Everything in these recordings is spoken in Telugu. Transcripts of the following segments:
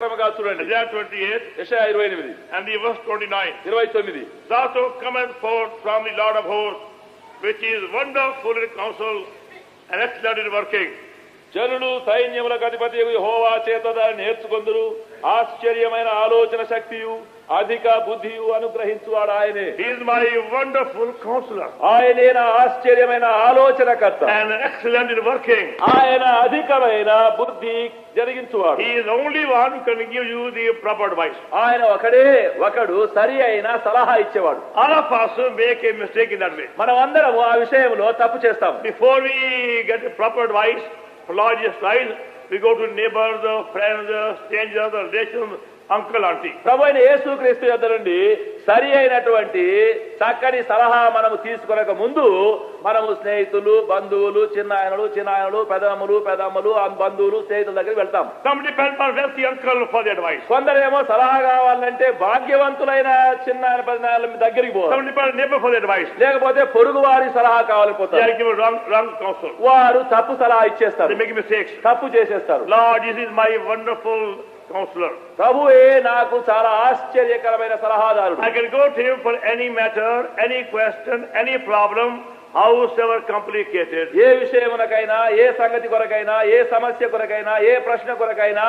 చూడండి Isaiah 28 యెషయా 28 and the verse 29. 29. Thus cometh forth from the Lord of hosts, which is wonderful in counsel and excellent in working. జనులు సైన్యములకు అధిపతి యెహోవా చేత దాన్ని నేర్చుకొందురు. ఆశ్చర్యమైన ఆలోచన శక్తియు అధిక బుద్ధియు అనుగ్రహించువాడు ఆయనే. He is my wonderful counselor ఆయనే నా ఆశ్చర్యమైన ఆలోచనకర్త, and excellent in working. ఆయన అధికమైన బుద్ధి జరిగించువాడు. He is the only one who can give you the proper advice. ఆయన ఒకడు సరి అయిన సలహా ఇచ్చేవాడు. All of us make a mistake in that way. మనం అందరం ఆ విషయంలో తప్పు చేస్తాం. Before we get the proper advice, larger style, we go to neighbors, friends, strangers, relations, uncle, auntie. ప్రభు అయిన యేసుక్రీస్తు యొద్ద నుండి సరి అయినటువంటి చక్కని సలహా మనము తీసుకొనక ముందు మనము స్నేహితులు, బంధువులు, చిన్నాయనలు, పెదమ్మలు, బంధువులు, స్నేహితుల దగ్గరికి వెళ్తాం. Some depend on wealthy uncle for the advice. కొందరేమో సలహా కావాలంటే భాగ్యవంతులైన చిన్నాయన పెదనాయనల దగ్గరికి పోతారు. Some depend on neighbor for the advice. లేకపోతే పొరుగు వారి సలహా They కావాలిపోతారు. are given wrong counsel. వారు తప్పు సలహా ఇచ్చేస్తారు, They make mistakes. తప్పు చేసేస్తారు. Lord, this is my wonderful counselor. ప్రభువే నాకు చాలా ఆశ్చర్యకరమైన సలహాదారుడు. I can go to him for any matter, any question, any problem, howsoever complicated. ఏ విషయమునకైనా, ఏ సంగతి కొరకైనా, ఏ సమస్య కొరకైనా, ఏ ప్రశ్న కొరకైనా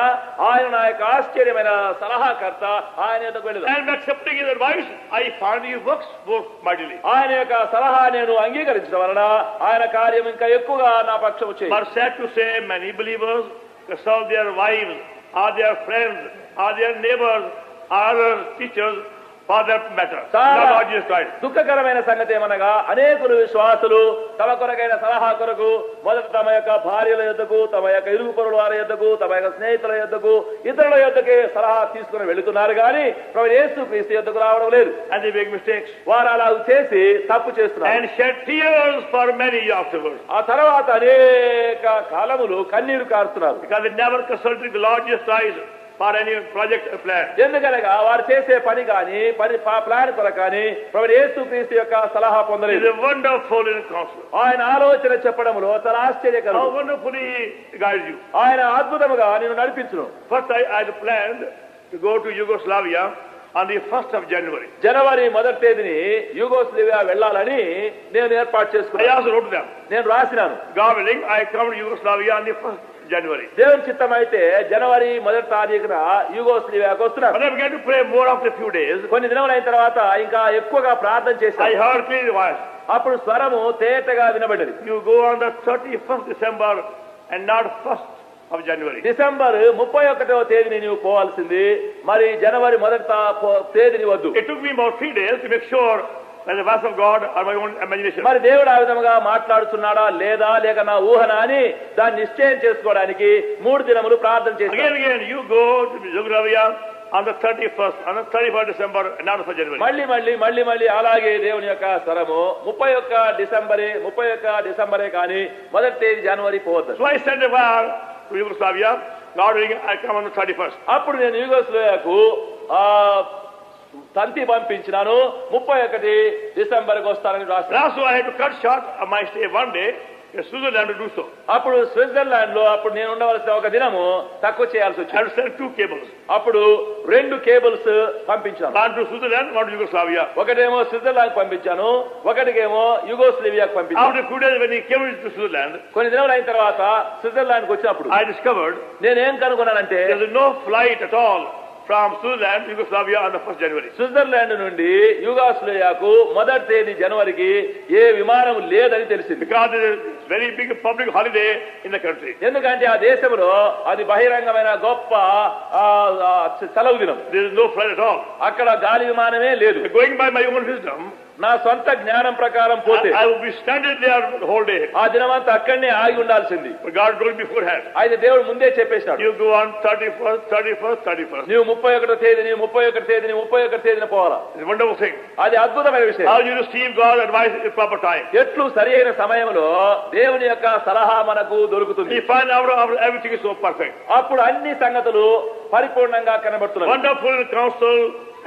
ఆయన నా యొక్క ఆశ్చర్యమైన సలహాకర్త. ఆయన యొద్దకు వెళదాం. And accepting his advice, I find he works more mightily. ఆయన యొక్క సలహా నేను అంగీకరించడం వలన ఆయన కార్యం ఇంకా ఎక్కువగా నా పక్షము చేయి. But sad to say, many believers consult their wives, or their friends, or their neighbors, or their teachers for that matter. చాలా Not Jesus Christ. దుఃఖకరమైన సంగతి ఏమనగా అనేకులు విశ్వాసులు తమ కొరకైన సలహా కొరకు మొదట తమ యొక్క భార్యల యొద్దకు, తమ యొక్క ఇరుగు పొరుల వారి యొద్దకు, తమ యొక్క స్నేహితుల యొద్దకు, ఇతరుల యొద్దకే సలహా తీసుకుని వెళుతున్నారు కానీ ప్రభువు యేసుక్రీస్తు యొద్దకు రావడం లేదు. And they make mistakes. వారు అలా చేసి తప్పు చేస్తున్నారు. And shed tears for many afterwards. ఆ తర్వాత అనేక కాలములు కన్నీరు కారుతున్నారు. Because they never consulted the Lord Jesus Christ for any project or plan. ఎందుకనగా వారు చేసే పని కానీ ప్లాన్ కొర కానీ ప్రభువు యేసుక్రీస్తు యొక్క సలహా He is పొందలేదు. a wonderful in counsel. ఆయన ఆలోచన చెప్పడంలో చాలా How ఆశ్చర్యకరం. wonderfully he guides you. ఆయన అద్భుతముగా నేను నడిపించును. First, I had planned to go to Yugoslavia on the 1st of January. జనవరి 1వ తేదీని యూగోస్లావియా వెళ్లాలని నేను ఏర్పాటు I చేసుకున్నాను. also wrote to them, నేను రాసినాను. God willing, I come to Yugoslavia on the 1st January. దేవుని చిత్తం అయితే జనవరి 1వ తారీఖున యూగోస్లావియాకు వస్తున్నాను. But I began to pray more after a few days. కొన్ని దినములు అయిన తర్వాత ఇంకా ఎక్కువగా ప్రార్థన I చేశాను. heard clearly voice. అప్పుడు స్వరము తేటగా వినబడ్డది. You go on the 31st December and not 1st of January. December 31వ తేదీని నీవు పోవాల్సింది, మరి జనవరి 1వ తేదీని వద్దు. It took me about 3 days to make sure that the voice of God or my own imagination. మరి దేవుడు ఆ విధముగా మాట్లాడుతున్నాడా లేదా లేక నా ఊహనా అని దాన్ని నిశ్చయం చేసుకోవడానికి 3 దినములు ప్రార్థన చేశాను. Again, you go to Yugoslavia on the 31st December and not 1st January. మళ్ళీ అలాగే దేవుని యొక్క స్వరము 31 డిసెంబరే కానీ 1వ తేదీ జనవరి పోవద్దు. So I sent a wire to Yugoslavia. God willing, I come on the 31st. అప్పుడు నేను యూగోస్లావియాకు తంతి పంపించినాను. 31 డిసెంబర్కి వస్తానని And రాశాను. also I had to cut short my stay one day in Switzerland to do so. అప్పుడు స్విట్జర్లాండ్ లో అప్పుడు నేను ఉండవలసిన ఒక దినము తక్కువ చేయాల్సి I వచ్చింది. had to send 2 cables. అప్పుడు 2 కేబుల్స్ పంపించాను. One to Switzerland, one to Yugoslavia. ఒకటేమో స్విట్జర్లాండ్ పంపించాను, ఒకటికేమో యుగోస్లావియాకు పంపించాను. After a few days when he came to Switzerland, కొన్ని దినములు అయిన తర్వాత స్విట్జర్లాండ్ కు వచ్చినప్పుడు I discovered నేనేం కనుగొన్నానంటే there is no flight at all from Switzerland to Yugoslavia on the 1st January. Switzerland నుండి యుగోస్లావియాకు 1వ తేదీ జనవరికి ఏ విమానం లేదని తెలిసింది. Because there is very big public holiday in the country. ఎందుకంటే ఆ దేశంలో అది బహిరంగమైన గొప్ప సెలవు దినం. There is no flight at all. అక్కడ గాలి విమానమే లేదు. Going by my own wisdom, నా సొంత జ్ఞానం ప్రకారం పోతే I would be stranded there the whole day. ఆ దినమంతా అక్కడనే ఆగి ఉండాల్సింది. But God told me beforehand. అయితే దేవుడు ముందే చెప్పేసినాడు, You go on 31st. నీవు 31వ తేదీని పోవాలా. It's a wonderful thing. అది అద్భుతమైన విషయం. How you receive God's advice at the proper time. ఎట్లు సరి అయిన సమయంలో దేవుని యొక్క సలహా మనకు దొరుకుతుంది. You find out everything is so perfect. అప్పుడు అన్ని సంగతులు పరిపూర్ణంగా కనబడుతున్నాయి. Wonderful in counsel,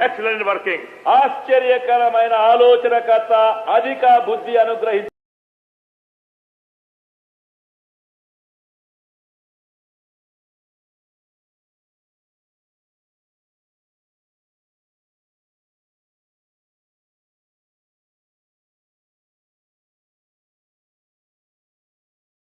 excellent in working. ఆశ్చర్యకరమైన ఆలోచనకర్త, అధిక బుద్ధి అనుగ్రహించి